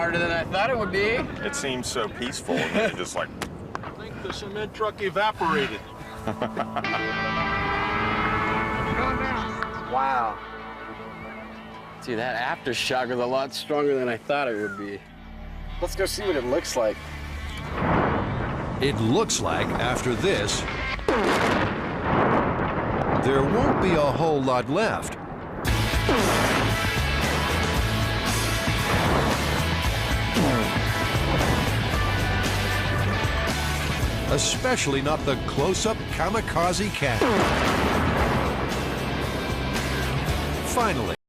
harder than I thought it would be. It seems so peaceful, and then you're just like... I think the cement truck evaporated. Wow. See, that aftershock was a lot stronger than I thought it would be. Let's go see what it looks like. It looks like after this, there won't be a whole lot left. Especially not the close-up kamikaze cat. Finally.